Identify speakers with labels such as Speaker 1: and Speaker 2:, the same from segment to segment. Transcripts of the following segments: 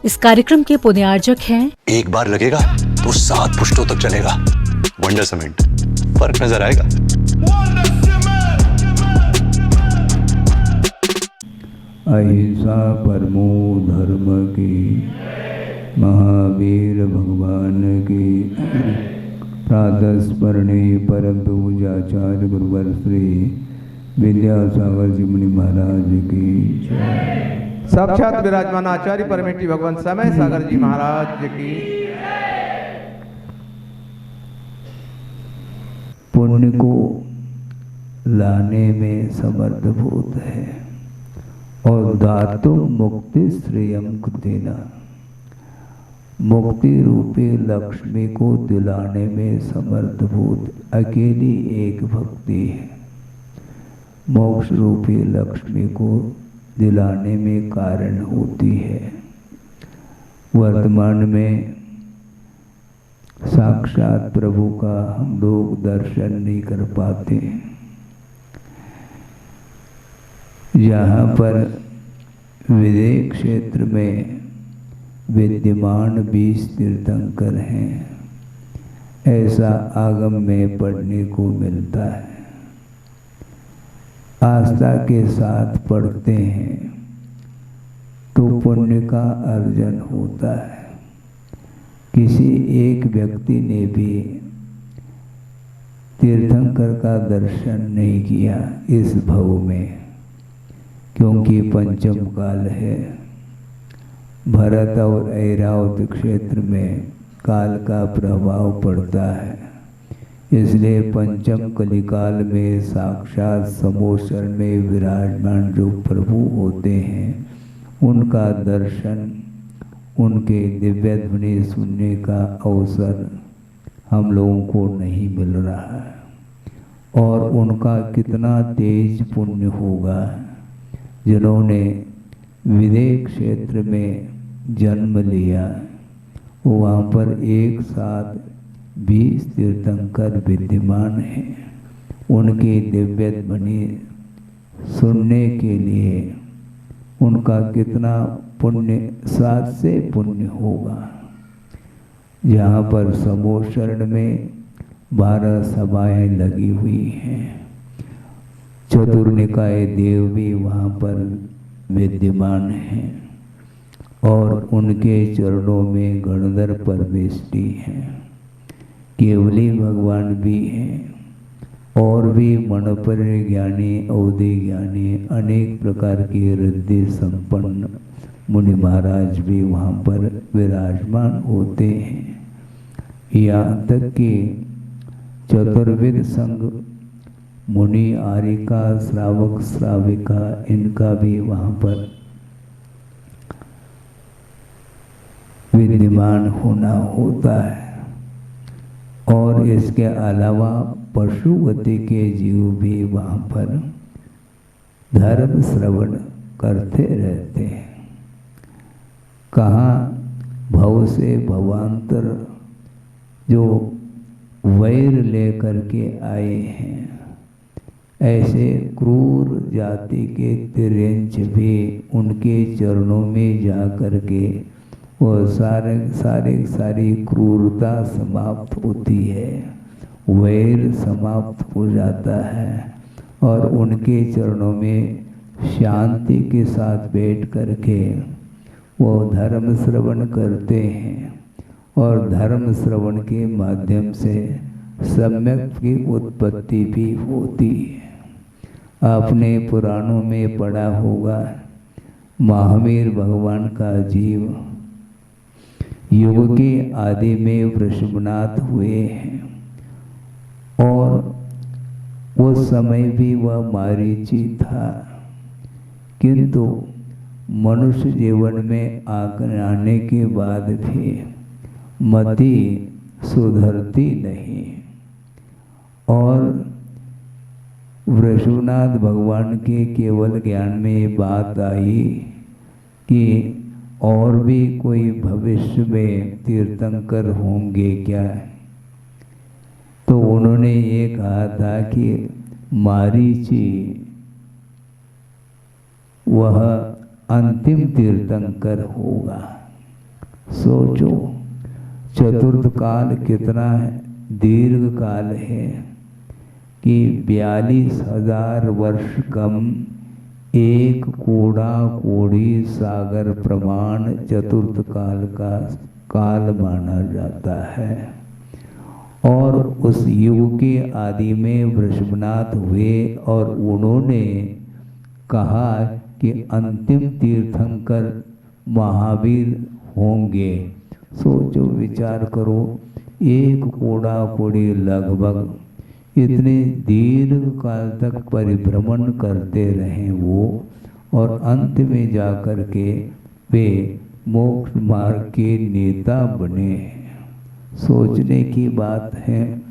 Speaker 1: इस कार्यक्रम के पुण्यार्जक हैं
Speaker 2: एक बार लगेगा तो 7 पुश्तों तक चलेगा। वंडर सीमेंट, फर्क नजर आएगा।
Speaker 3: अहिंसा परमो धर्म की, महावीर भगवान की, प्रातस्मरणे परम पूजाचार्य गुरुवर श्री विद्यासागर जी मुनि महाराज की जय।
Speaker 4: साक्षात विराजमान आचार्य परमेष्ठी भगवान समय सागर जी महाराज की।
Speaker 3: पुण्य को लाने में समर्थभूत है और दातुं मुक्ति श्रेयम कृतेना, मुक्ति रूपी लक्ष्मी को दिलाने में समर्थभूत अकेली एक भक्ति है। मोक्ष रूपी लक्ष्मी को दिलाने में कारण होती है। वर्तमान में साक्षात प्रभु का हम लोग दर्शन नहीं कर पाते। यहाँ पर विदेह क्षेत्र में विद्यमान 20 तीर्थंकर हैं, ऐसा आगम में पढ़ने को मिलता है। आस्था के साथ पढ़ते हैं तो पुण्य का अर्जन होता है। किसी एक व्यक्ति ने भी तीर्थंकर का दर्शन नहीं किया इस भव में, क्योंकि पंचम काल है। भरत और ऐरावत क्षेत्र में काल का प्रभाव पड़ता है, इसलिए पंचम कलिकाल में साक्षात समोसर में विराजमान जो प्रभु होते हैं, उनका दर्शन, उनके दिव्य ध्वनि सुनने का अवसर हम लोगों को नहीं मिल रहा है। और उनका कितना तेज पुण्य होगा जिन्होंने विदेह क्षेत्र में जन्म लिया। वहाँ पर एक साथ 20 तीर्थंकर विद्यमान हैं। उनके दिव्य ध्वनि सुनने के लिए उनका कितना पुण्य, 7 से पुण्य होगा। जहाँ पर समोशरण में 12 सभाएं लगी हुई हैं। चतुर्निकाय देव भी वहाँ पर विद्यमान हैं और उनके चरणों में गणधर परमेष्टि हैं। केवली भगवान भी हैं और भी मणिपर ज्ञानी, अवधि ज्ञानी, अनेक प्रकार के रिद्धि संपन्न मुनि महाराज भी वहाँ पर विराजमान होते हैं। यहाँ तक कि चतुर्विद संघ मुनि, आरिका, श्रावक, श्राविका, इनका भी वहाँ पर विद्यमान होना होता है। और इसके अलावा पशुवती के जीव भी वहाँ पर धर्म श्रवण करते रहते हैं। कहाँ भव से भवांतर जो वैर लेकर के आए हैं, ऐसे क्रूर जाति के तिर्यंच भी उनके चरणों में जा कर के वो सारी क्रूरता समाप्त होती है, वैर समाप्त हो जाता है और उनके चरणों में शांति के साथ बैठ करके वो धर्म श्रवण करते हैं और धर्म श्रवण के माध्यम से सम्यक की उत्पत्ति भी होती है। आपने पुराणों में पढ़ा होगा, महावीर भगवान का जीव युग के आदि में वृषभनाथ हुए हैं और उस समय भी वह मारीची था, किंतु मनुष्य जीवन में आने के बाद भी मति सुधरती नहीं और वृषभनाथ भगवान के केवल ज्ञान में बात आई कि और भी कोई भविष्य में तीर्थंकर होंगे क्या। तो उन्होंने ये कहा था कि मारीची वह अंतिम तीर्थंकर होगा। सोचो चतुर्थ काल कितना दीर्घ काल है कि 42,000 वर्ष कम एक कोड़ा कोड़ी सागर प्रमाण चतुर्थ काल का काल माना जाता है। और उस युग के आदि में वृषभनाथ हुए और उन्होंने कहा कि अंतिम तीर्थंकर महावीर होंगे। सोचो विचार करो, एक कोड़ा कोड़ी लगभग इतने दीर्घ काल तक परिभ्रमण करते रहे वो, और अंत में जाकर के वे मोक्ष मार्ग के नेता बने। सोचने की बात है।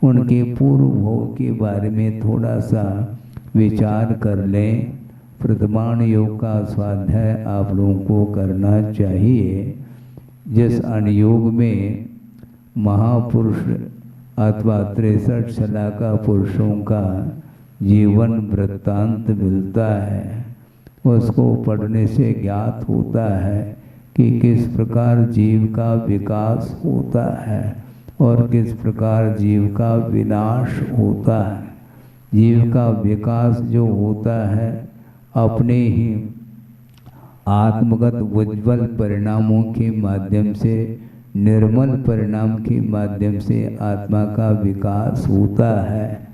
Speaker 3: उनके पूर्व भोग के बारे में थोड़ा सा विचार कर लें। प्रथमाण योग का स्वाध्याय आप लोगों को करना चाहिए, जिस अनुयोग में महापुरुष अथवा 63 शलाका पुरुषों का जीवन वृत्तांत मिलता है। उसको पढ़ने से ज्ञात होता है कि किस प्रकार जीव का विकास होता है और किस प्रकार जीव का विनाश होता है। जीव का विकास जो होता है अपने ही आत्मगत उज्ज्वल परिणामों के माध्यम से, निर्मल परिणाम के माध्यम से आत्मा का विकास होता है,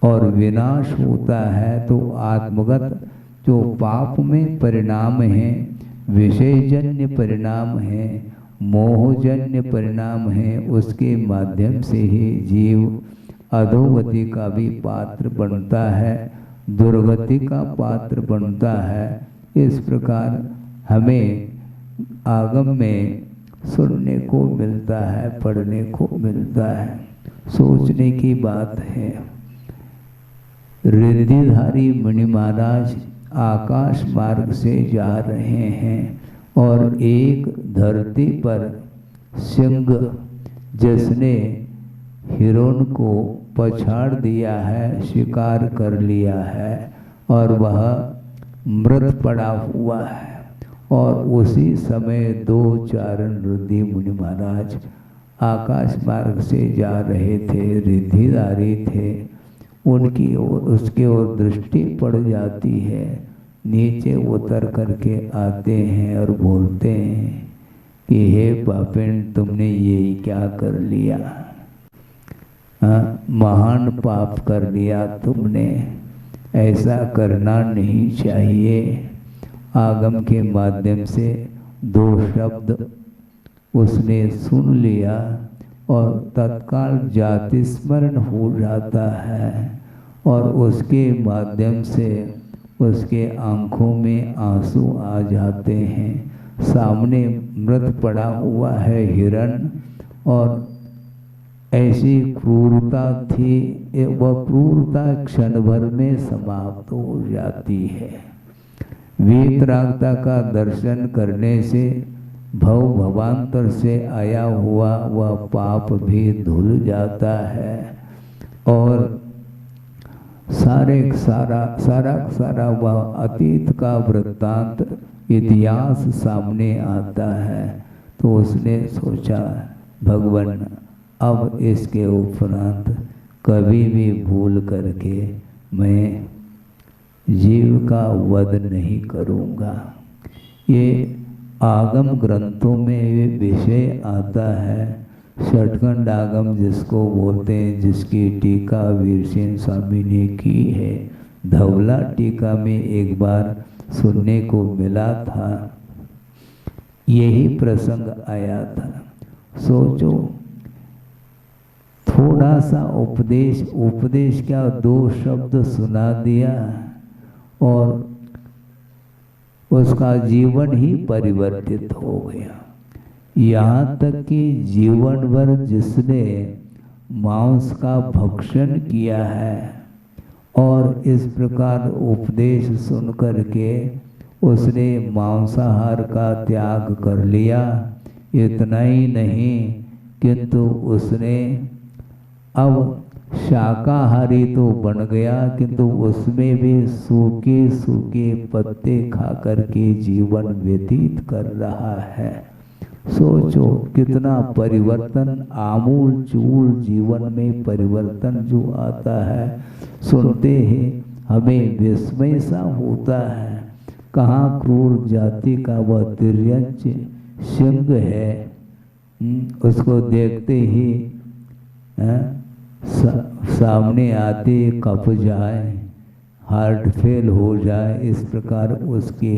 Speaker 3: और विनाश होता है तो आत्मगत जो पाप में परिणाम है, विषयजन्य परिणाम है, मोहजन्य परिणाम है, उसके माध्यम से ही जीव अधोगति का भी पात्र बनता है, दुर्गति का पात्र बनता है। इस प्रकार हमें आगम में सुनने को मिलता है, पढ़ने को मिलता है। सोचने की बात है। रिद्धिधारी मुनि महाराज आकाश मार्ग से जा रहे हैं और एक धरती पर सिंह जिसने हिरण को पछाड़ दिया है, शिकार कर लिया है और वह मृत पड़ा हुआ है। और उसी समय 2 चारण रिद्धि मुनि महाराज आकाश मार्ग से जा रहे थे, रिद्धिधारी थे। उनकी उसके ओर दृष्टि पड़ जाती है। नीचे उतर करके आते हैं और बोलते हैं कि हे पापिन, तुमने ये क्या कर लिया? महान पाप कर लिया तुमने, ऐसा करना नहीं चाहिए। आगम के माध्यम से 2 शब्द उसने सुन लिया और तत्काल जाति स्मरण हो जाता है, और उसके माध्यम से उसके आंखों में आंसू आ जाते हैं। सामने मृत पड़ा हुआ है हिरण, और ऐसी क्रूरता थी, वह क्रूरता क्षण भर में समाप्त हो जाती है। वीतरागता का दर्शन करने से भव भवांतर से आया हुआ वह पाप भी धुल जाता है, और सारा वह अतीत का वृत्तांत इतिहास सामने आता है। तो उसने सोचा, भगवान अब इसके उपरांत कभी भी भूल करके मैं जीव का वध नहीं करूँगा। ये आगम ग्रंथों में ये विषय आता है, षटखंड आगम जिसको बोलते हैं, जिसकी टीका वीरसेन स्वामी ने की है। धवला टीका में एक बार सुनने को मिला था, यही प्रसंग आया था। सोचो, थोड़ा सा उपदेश क्या 2 शब्द सुना दिया और उसका जीवन ही परिवर्तित हो गया। यहाँ तक कि जीवन भर जिसने मांस का भक्षण किया है और इस प्रकार उपदेश सुन करके उसने मांसाहार का त्याग कर लिया। इतना ही नहीं, किंतु उसने अब शाकाहारी तो बन गया, किंतु उसमें भी सूखे सूखे पत्ते खा कर के जीवन व्यतीत कर रहा है। सोचो कितना परिवर्तन, आमूल चूल जीवन में परिवर्तन जो आता है, सुनते ही हमें विस्मय सा होता है। कहाँ क्रूर जाति का वह तिर्यंच सिंह है, उसको देखते ही सामने आते कप जाए, हार्ट फेल हो जाए, इस प्रकार उसकी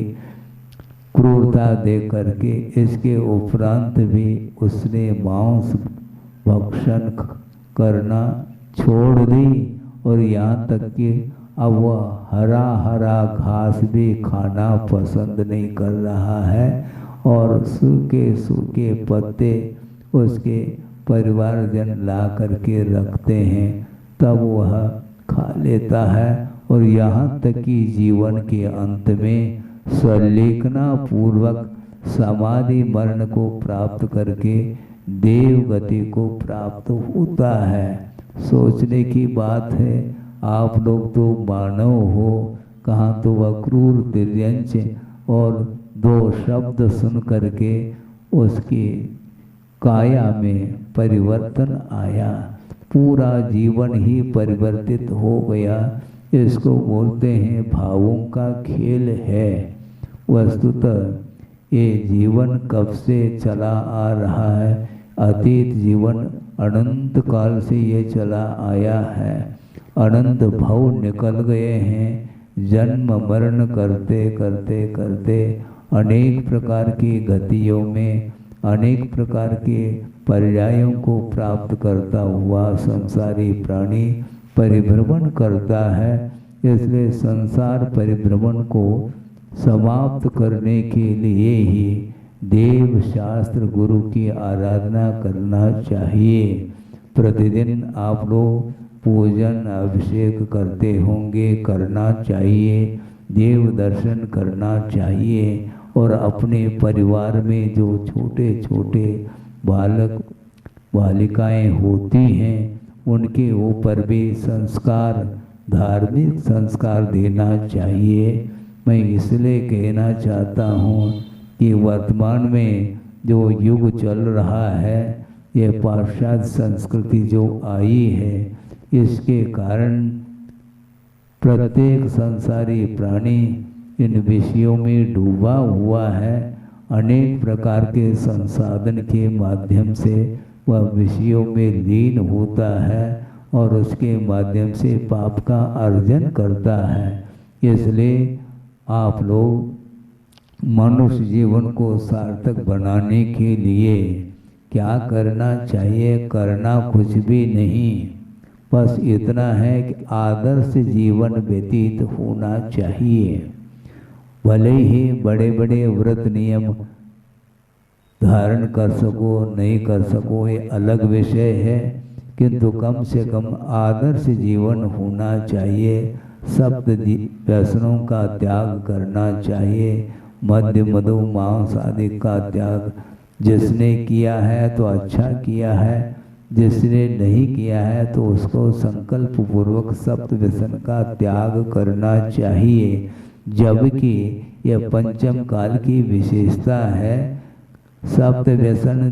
Speaker 3: क्रूरता देख करके इसके उपरांत भी उसने मांस भक्षण करना छोड़ दी, और यहाँ तक कि अब वह हरा हरा घास भी खाना पसंद नहीं कर रहा है, और सूखे सूखे पत्ते उसके परिवारजन ला करके रखते हैं, तब वह खा लेता है। और यहाँ तक कि जीवन के अंत में सल्लेखना पूर्वक समाधि मरण को प्राप्त करके देव गति को प्राप्त होता है। सोचने की बात है, आप लोग तो मानव हो, कहाँ तो वह क्रूर तिर्यंच, और दो शब्द सुन करके उसकी काया में परिवर्तन आया, पूरा जीवन ही परिवर्तित हो गया। इसको बोलते हैं भावों का खेल है। वस्तुतः ये जीवन कब से चला आ रहा है, अतीत जीवन अनंत काल से ये चला आया है। अनंत भव निकल गए हैं, जन्म मरण करते करते करते अनेक प्रकार की गतियों में अनेक प्रकार के पर्यायों को प्राप्त करता हुआ संसारी प्राणी परिभ्रमण करता है। इसलिए संसार परिभ्रमण को समाप्त करने के लिए ही देव शास्त्र गुरु की आराधना करना चाहिए। प्रतिदिन आप लोग पूजन अभिषेक करते होंगे, करना चाहिए, देव दर्शन करना चाहिए, और अपने परिवार में जो छोटे छोटे बालक बालिकाएं होती हैं उनके ऊपर भी संस्कार, धार्मिक संस्कार देना चाहिए। मैं इसलिए कहना चाहता हूँ कि वर्तमान में जो युग चल रहा है, ये पाश्चात्य संस्कृति जो आई है, इसके कारण प्रत्येक संसारी प्राणी इन विषयों में डूबा हुआ है। अनेक प्रकार के संसाधन के माध्यम से वह विषयों में लीन होता है और उसके माध्यम से पाप का अर्जन करता है। इसलिए आप लोग मनुष्य जीवन को सार्थक बनाने के लिए क्या करना चाहिए? करना कुछ भी नहीं, बस इतना है कि आदर्श जीवन व्यतीत होना चाहिए। भले ही बड़े बड़े व्रत नियम धारण कर सको नहीं कर सको, ये अलग विषय है, किंतु कम से कम आदर्श जीवन होना चाहिए। सप्त व्यसनों का त्याग करना चाहिए। मद्य मधु मांस आदि का त्याग जिसने किया है तो अच्छा किया है, जिसने नहीं किया है तो उसको संकल्प पूर्वक सप्त व्यसन का त्याग करना चाहिए। जबकि यह पंचम काल की विशेषता है, सप्त व्यसन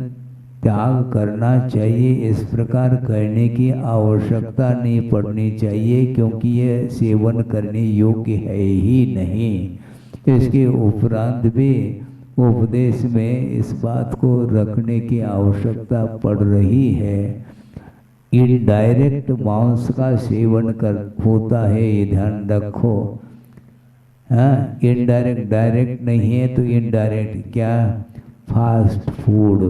Speaker 3: त्याग करना चाहिए। इस प्रकार करने की आवश्यकता नहीं पड़नी चाहिए, क्योंकि यह सेवन करने योग्य है ही नहीं। इसके उपरांत भी उपदेश में इस बात को रखने की आवश्यकता पड़ रही है। इनडायरेक्ट मांस का सेवन कर होता है, ये ध्यान रखो। हाँ, इनडायरेक्ट, डायरेक्ट नहीं है तो इनडायरेक्ट क्या? Fast food.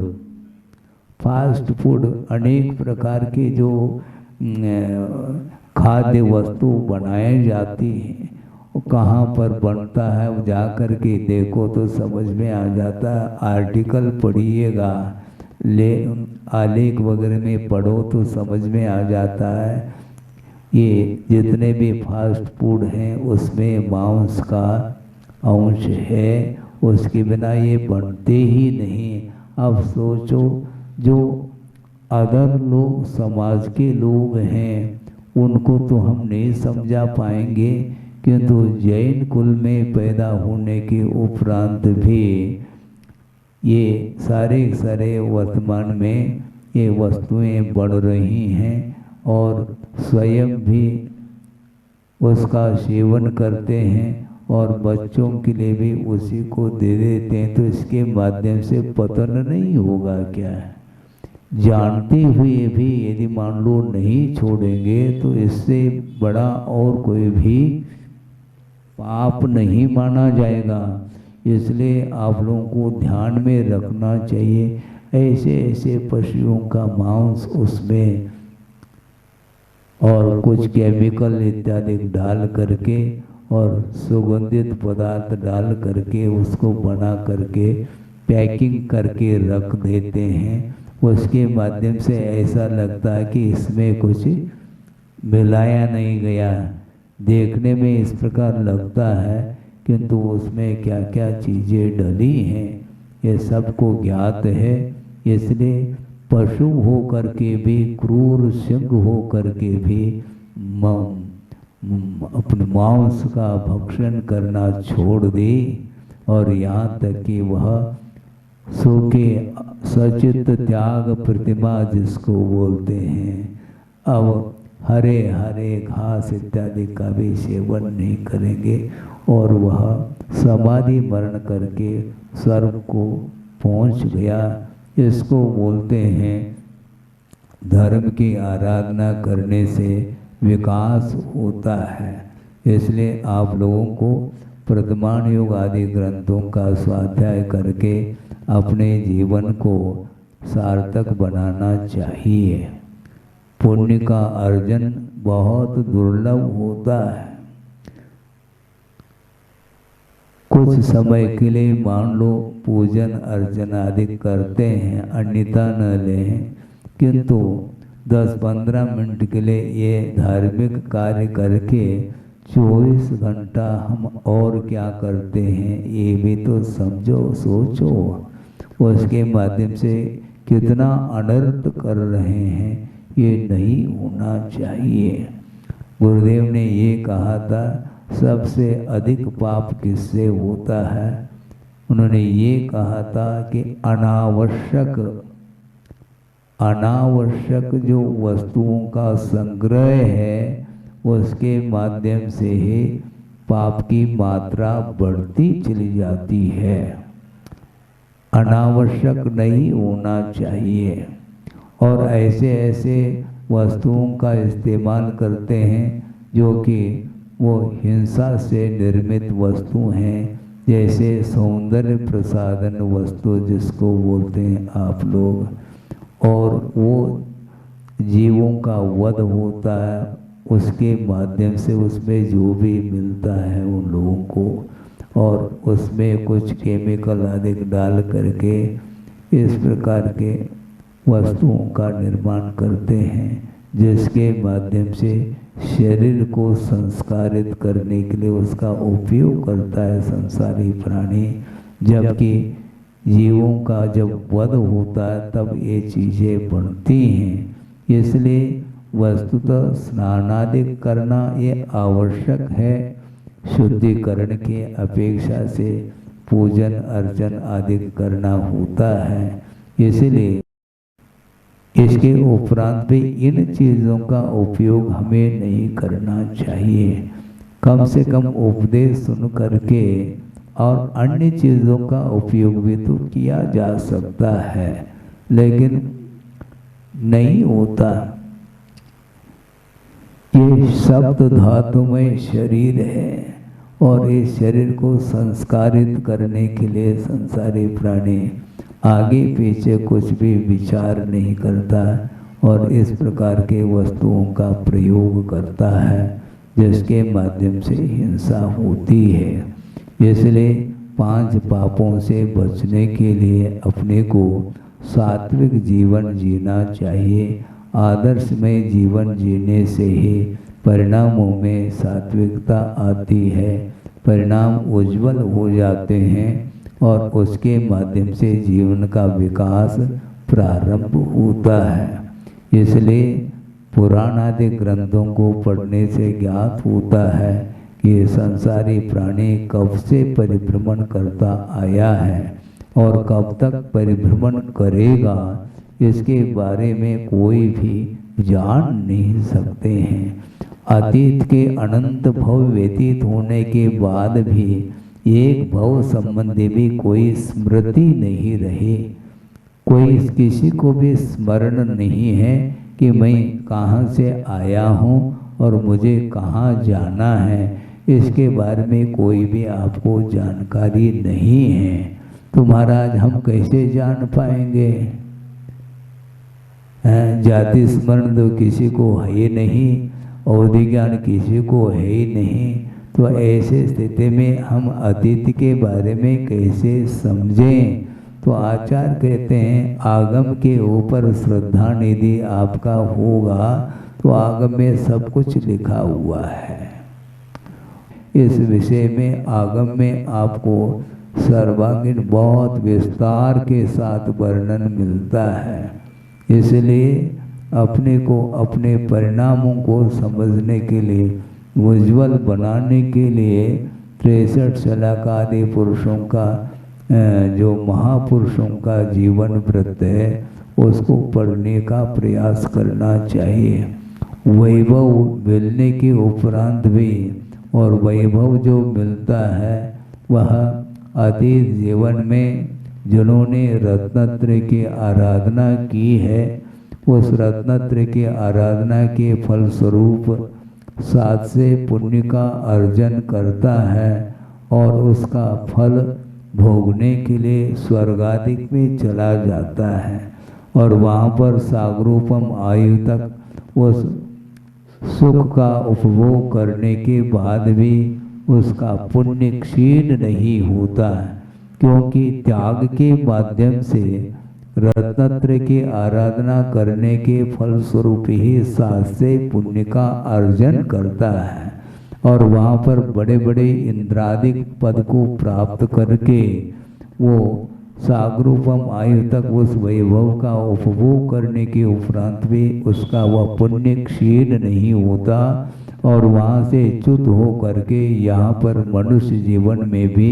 Speaker 3: फास्ट फूड अनेक प्रकार के जो खाद्य वस्तु बनाए जाती हैं, वो कहाँ पर बनता है वो जा कर के देखो तो समझ में आ जाता है। आर्टिकल पढ़िएगा, आलेख वगैरह में पढ़ो तो समझ में आ जाता है। ये जितने भी फास्ट फूड हैं उसमें मांस का अंश है, उसके बिना ये बनते ही नहीं। अब सोचो, जो अदर लोग समाज के लोग हैं उनको तो हम नहीं समझा पाएंगे, किंतु जैन कुल में पैदा होने के उपरांत भी ये सारे वर्तमान में ये वस्तुएं बढ़ रही हैं और स्वयं भी उसका सेवन करते हैं और बच्चों के लिए भी उसी को दे देते हैं, तो इसके माध्यम से पतन नहीं होगा क्या? जानते हुए भी यदि मान लो नहीं छोड़ेंगे तो इससे बड़ा और कोई भी पाप नहीं माना जाएगा। इसलिए आप लोगों को ध्यान में रखना चाहिए, ऐसे पशुओं का मांस उसमें और कुछ केमिकल इत्यादि डाल करके और सुगंधित पदार्थ डाल करके उसको बना करके पैकिंग करके रख देते हैं। उसके माध्यम से ऐसा लगता है कि इसमें कुछ मिलाया नहीं गया, देखने में इस प्रकार लगता है, किंतु उसमें क्या क्या चीज़ें डली हैं ये सबको ज्ञात है। इसलिए पशु हो करके भी, क्रूर सिंह हो करके भी अपने मांस का भक्षण करना छोड़ दे और यहाँ तक कि वह सूखे सचित त्याग प्रतिमा जिसको बोलते हैं, अब हरे हरे घास इत्यादि का भी सेवन नहीं करेंगे और वह समाधि मरण करके स्वर्ग को पहुँच गया। इसको बोलते हैं धर्म की आराधना करने से विकास होता है। इसलिए आप लोगों को प्रथमान योग आदि ग्रंथों का स्वाध्याय करके अपने जीवन को सार्थक बनाना चाहिए। पुण्य का अर्जन बहुत दुर्लभ होता है। कुछ समय के लिए मान लो पूजन अर्चन आदि करते हैं, अन्यथा न लें, किंतु 10-15 मिनट के लिए ये धार्मिक कार्य करके 24 घंटा हम और क्या करते हैं ये भी तो समझो, सोचो। उसके माध्यम से कितना अनर्थ कर रहे हैं, ये नहीं होना चाहिए। गुरुदेव ने ये कहा था सबसे अधिक पाप किससे होता है? उन्होंने ये कहा था कि अनावश्यक जो वस्तुओं का संग्रह है उसके माध्यम से ही पाप की मात्रा बढ़ती चली जाती है। अनावश्यक नहीं होना चाहिए। और ऐसे वस्तुओं का इस्तेमाल करते हैं जो कि वो हिंसा से निर्मित वस्तु हैं, जैसे सौंदर्य प्रसाधन वस्तु जिसको बोलते हैं आप लोग, और वो जीवों का वध होता है, उसके माध्यम से उसमें जो भी मिलता है उन लोगों को, और उसमें कुछ केमिकल आदि डाल करके इस प्रकार के वस्तुओं का निर्माण करते हैं, जिसके माध्यम से शरीर को संस्कारित करने के लिए उसका उपयोग करता है संसारी प्राणी। जबकि जीवों का जब वध होता है तब ये चीज़ें बनती हैं। इसलिए वस्तुतः स्नान आदि करना ये आवश्यक है। शुद्धिकरण की अपेक्षा से पूजन अर्चन आदि करना होता है। इसलिए इसके उपरांत भी इन चीज़ों का उपयोग हमें नहीं करना चाहिए। कम से कम उपदेश सुन करके और अन्य चीज़ों का उपयोग भी तो किया जा सकता है, लेकिन नहीं होता। ये सप्त धातुमय शरीर है और इस शरीर को संस्कारित करने के लिए संसारी प्राणी आगे पीछे कुछ भी विचार नहीं करता और इस प्रकार के वस्तुओं का प्रयोग करता है, जिसके माध्यम से हिंसा होती है। इसलिए 5 पापों से बचने के लिए अपने को सात्विक जीवन जीना चाहिए। आदर्शमय जीवन जीने से ही परिणामों में सात्विकता आती है, परिणाम उज्जवल हो जाते हैं और उसके माध्यम से जीवन का विकास प्रारंभ होता है। इसलिए पुराण आदि ग्रंथों को पढ़ने से ज्ञात होता है कि संसारी प्राणी कब से परिभ्रमण करता आया है और कब तक परिभ्रमण करेगा इसके बारे में कोई भी जान नहीं सकते हैं। अतीत के अनंत भव व्यतीत होने के बाद भी एक भव संबंधी भी कोई स्मृति नहीं रही, कोई किसी को भी स्मरण नहीं है कि मैं कहाँ से आया हूँ और मुझे कहाँ जाना है, इसके बारे में कोई भी आपको जानकारी नहीं है। तो महाराज हम कैसे जान पाएंगे? जाति स्मरण तो किसी को है ही नहीं, अवधि ज्ञान किसी को है ही नहीं। तो ऐसे स्थिति में हम अतीत के बारे में कैसे समझें? तो आचार्य कहते हैं आगम के ऊपर श्रद्धा निधि आपका होगा तो आगम में सब कुछ लिखा हुआ है। इस विषय में आगम में आपको सर्वांगीण बहुत विस्तार के साथ वर्णन मिलता है। इसलिए अपने को अपने परिणामों को समझने के लिए, उज्ज्वल बनाने के लिए 63 शलाका आदि पुरुषों का जो महापुरुषों का जीवन वृत्त है उसको पढ़ने का प्रयास करना चाहिए। वैभव मिलने के उपरांत भी, और वैभव जो मिलता है वह अतीत जीवन में जिन्होंने रत्नत्रय की आराधना की है उस रत्नत्रय की आराधना के फलस्वरूप साथ से पुण्य का अर्जन करता है और उसका फल भोगने के लिए स्वर्गादिक में चला जाता है और वहाँ पर सागरूपम आयु तक उस सुख का उपभोग करने के बाद भी उसका पुण्य क्षीण नहीं होता है, क्योंकि त्याग के माध्यम से रत्नत्रय की आराधना करने के फलस्वरूप ही साथ से पुण्य का अर्जन करता है और वहाँ पर बड़े बड़े इंद्रादिक पद को प्राप्त करके वो सागरूपम आयु तक उस वैभव का उपभोग करने के उपरांत भी उसका वह पुण्य क्षीण नहीं होता और वहाँ से च्युत हो करके यहाँ पर मनुष्य जीवन में भी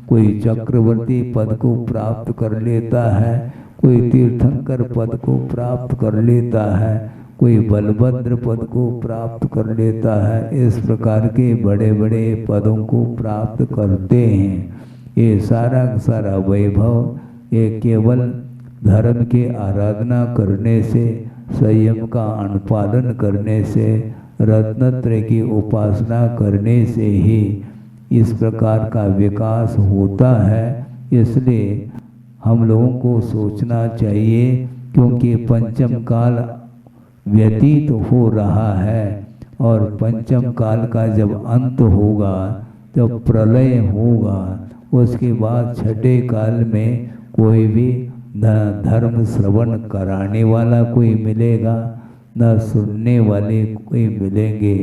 Speaker 3: कोई चक्रवर्ती पद को प्राप्त कर लेता है, कोई तीर्थंकर पद को प्राप्त कर लेता है, कोई बलभद्र पद को प्राप्त कर लेता है। इस प्रकार के बड़े बड़े पदों को प्राप्त करते हैं। ये सारा सारा वैभव ये केवल धर्म की आराधना करने से, संयम का अनुपालन करने से, रत्नत्रय की उपासना करने से ही इस प्रकार का विकास होता है। इसलिए हम लोगों को सोचना चाहिए, क्योंकि पंचम काल व्यतीत हो रहा है और पंचम काल का जब अंत होगा, जब प्रलय होगा, उसके बाद छठे काल में कोई भी न धर्म श्रवण कराने वाला कोई मिलेगा, न सुनने वाले कोई मिलेंगे,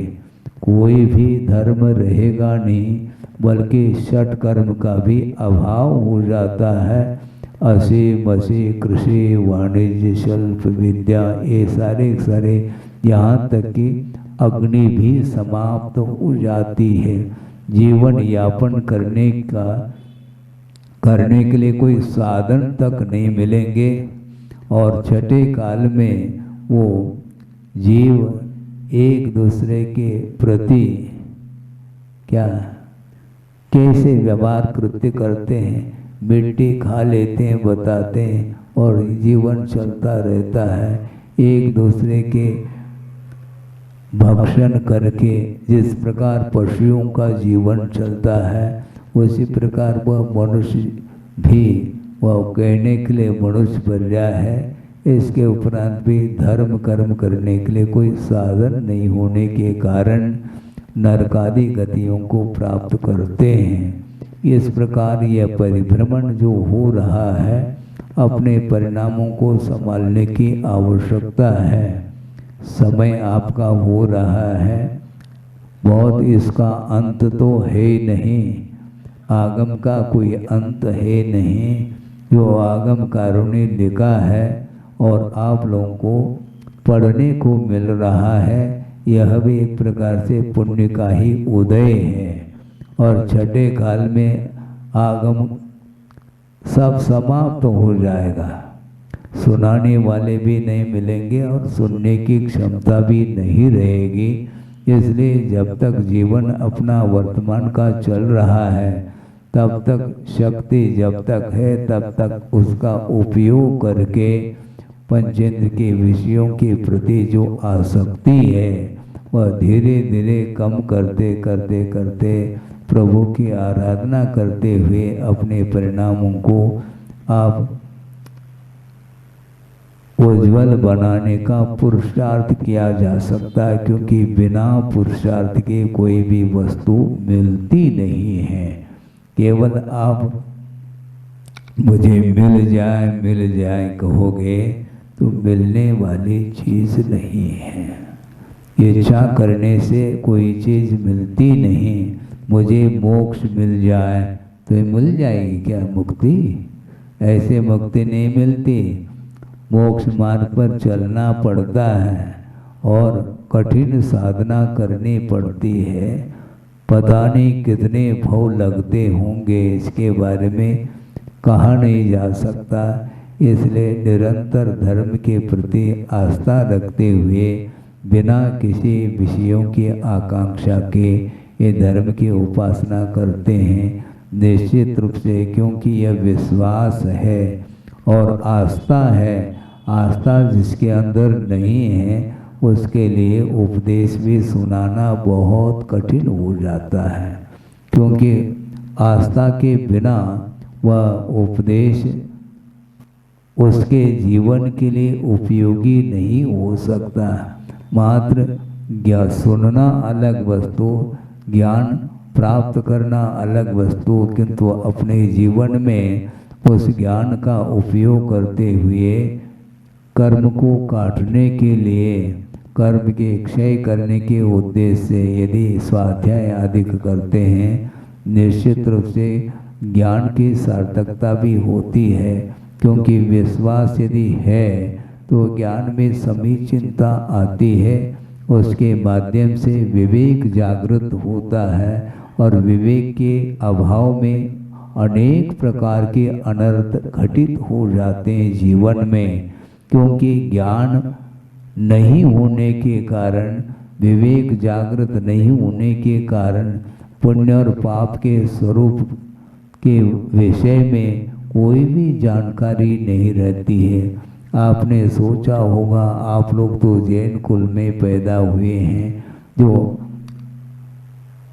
Speaker 3: कोई भी धर्म रहेगा नहीं, बल्कि षट कर्म का भी अभाव हो जाता है। असी मसी कृषि वाणिज्य शिल्प विद्या ये सारे यहाँ तक कि अग्नि भी समाप्त हो जाती है। जीवन यापन करने के लिए कोई साधन तक नहीं मिलेंगे और छठे काल में वो जीव एक दूसरे के प्रति कैसे व्यवहार कृत्य करते हैं, मिट्टी खा लेते हैं, बताते हैं और जीवन चलता रहता है। एक दूसरे के भक्षण करके जिस प्रकार पशुओं का जीवन चलता है उसी प्रकार वह मनुष्य भी, वह कहने के लिए मनुष्य बन है। इसके उपरांत भी धर्म कर्म करने के लिए कोई साधन नहीं होने के कारण नरकादि गतियों को प्राप्त करते हैं। इस प्रकार यह परिभ्रमण जो हो रहा है, अपने परिणामों को संभालने की आवश्यकता है। समय आपका हो रहा है, बहुत इसका अंत तो है ही नहीं, आगम का कोई अंत है नहीं। जो आगम कारुण्य लिखा है और आप लोगों को पढ़ने को मिल रहा है, यह भी एक प्रकार से पुण्य का ही उदय है। और छठे काल में आगम सब समाप्त हो जाएगा। सुनाने वाले भी नहीं मिलेंगे और सुनने की क्षमता भी नहीं रहेगी। इसलिए जब तक जीवन अपना वर्तमान का चल रहा है, तब तक शक्ति जब तक है, तब तक उसका उपयोग करके पंचेंद्र के विषयों के प्रति जो आसक्ति है वह धीरे धीरे कम करते करते करते प्रभु की आराधना करते हुए अपने परिणामों को आप उज्ज्वल बनाने का पुरुषार्थ किया जा सकता है, क्योंकि बिना पुरुषार्थ के कोई भी वस्तु मिलती नहीं है। केवल आप मुझे मिल जाए कहोगे तो मिलने वाली चीज नहीं है। इच्छा करने से कोई चीज मिलती नहीं। मुझे मोक्ष मिल जाए तो मिल जाएगी क्या मुक्ति? ऐसे मुक्ति नहीं मिलती। मोक्ष मार्ग पर चलना पड़ता है और कठिन साधना करनी पड़ती है। पता नहीं कितने भव लगते होंगे, इसके बारे में कहा नहीं जा सकता। इसलिए निरंतर धर्म के प्रति आस्था रखते हुए बिना किसी विषयों की आकांक्षा के ये धर्म की उपासना करते हैं निश्चित रूप से, क्योंकि यह विश्वास है और आस्था है। आस्था जिसके अंदर नहीं है उसके लिए उपदेश भी सुनाना बहुत कठिन हो जाता है, क्योंकि आस्था के बिना वह उपदेश उसके जीवन के लिए उपयोगी नहीं हो सकता। मात्र ज्ञान सुनना अलग वस्तु, ज्ञान प्राप्त करना अलग वस्तु, किंतु अपने जीवन में उस ज्ञान का उपयोग करते हुए कर्म को काटने के लिए, कर्म के क्षय करने के उद्देश्य से यदि स्वाध्याय आदि करते हैं, निश्चित रूप से ज्ञान की सार्थकता भी होती है। क्योंकि विश्वास यदि है तो ज्ञान में समीचीनता आती है, उसके माध्यम से विवेक जागृत होता है और विवेक के अभाव में अनेक प्रकार के अनर्थ घटित हो जाते हैं जीवन में। क्योंकि ज्ञान नहीं होने के कारण, विवेक जागृत नहीं होने के कारण पुण्य और पाप के स्वरूप के विषय में कोई भी जानकारी नहीं रहती है। आपने सोचा होगा, आप लोग तो जैन कुल में पैदा हुए हैं, जो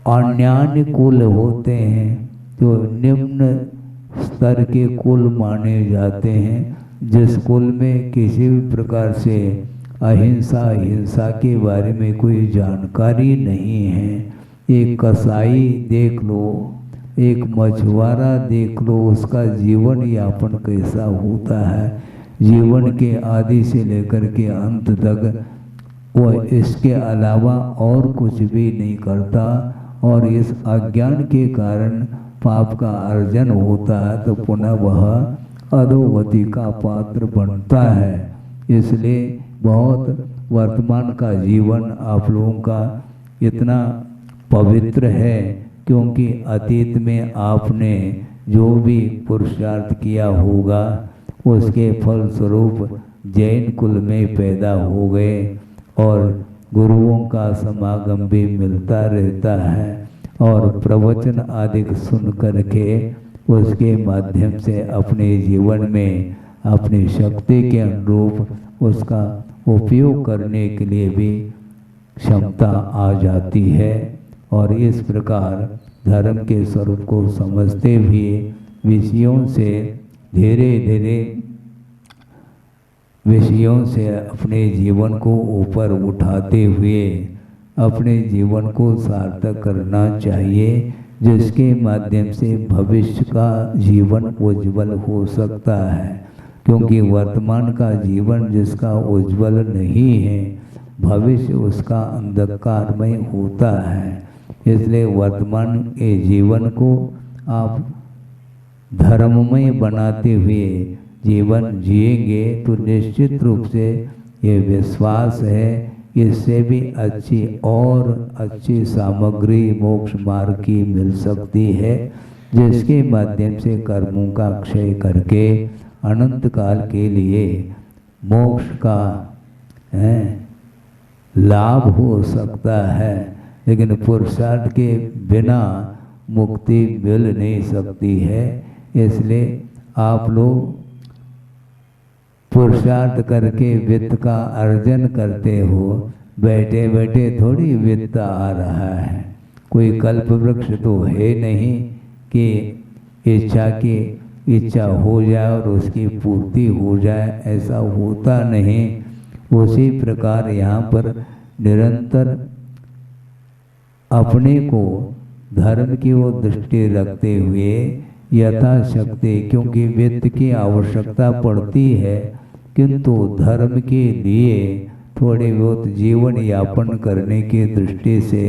Speaker 3: अन्यान्य कुल होते हैं, जो निम्न स्तर के कुल माने जाते हैं, जिस कुल में किसी भी प्रकार से अहिंसा हिंसा के बारे में कोई जानकारी नहीं है। एक कसाई देख लो, एक मछुआरा देख लो, उसका जीवन यापन कैसा होता है। जीवन के आदि से लेकर के अंत तक वह इसके अलावा और कुछ भी नहीं करता, और इस अज्ञान के कारण पाप का अर्जन होता है तो पुनः वह अधोगति का पात्र बनता है। इसलिए बहुत वर्तमान का जीवन आप लोगों का इतना पवित्र है, क्योंकि अतीत में आपने जो भी पुरुषार्थ किया होगा उसके फलस्वरूप जैन कुल में पैदा हो गए और गुरुओं का समागम भी मिलता रहता है और प्रवचन आदि सुन करके उसके माध्यम से अपने जीवन में अपनी शक्ति के अनुरूप उसका उपयोग करने के लिए भी क्षमता आ जाती है। और इस प्रकार धर्म के स्वरूप को समझते हुए विषयों से धीरे धीरे विषयों से अपने जीवन को ऊपर उठाते हुए अपने जीवन को सार्थक करना चाहिए, जिसके माध्यम से भविष्य का जीवन उज्जवल हो सकता है। क्योंकि वर्तमान का जीवन जिसका उज्जवल नहीं है, भविष्य उसका अंधकारमय होता है। इसलिए वर्तमान के जीवन को आप धर्ममय बनाते हुए जीवन जिएंगे तो निश्चित रूप से ये विश्वास है, इससे भी अच्छी और अच्छी सामग्री मोक्ष मार्ग की मिल सकती है, जिसके माध्यम से कर्मों का क्षय करके अनंत काल के लिए मोक्ष का लाभ हो सकता है। लेकिन पुरुषार्थ के बिना मुक्ति मिल नहीं सकती है। इसलिए आप लोग पुरुषार्थ करके वित्त का अर्जन करते हो, बैठे बैठे थोड़ी वित्त आ रहा है। कोई कल्प वृक्ष तो है नहीं कि इच्छा हो जाए और उसकी पूर्ति हो जाए, ऐसा होता नहीं। उसी प्रकार यहाँ पर निरंतर अपने को धर्म की ओर दृष्टि रखते हुए यथाशक्ति, क्योंकि वित्त की आवश्यकता पड़ती है, किंतु धर्म के लिए थोड़े बहुत जीवन यापन करने की दृष्टि से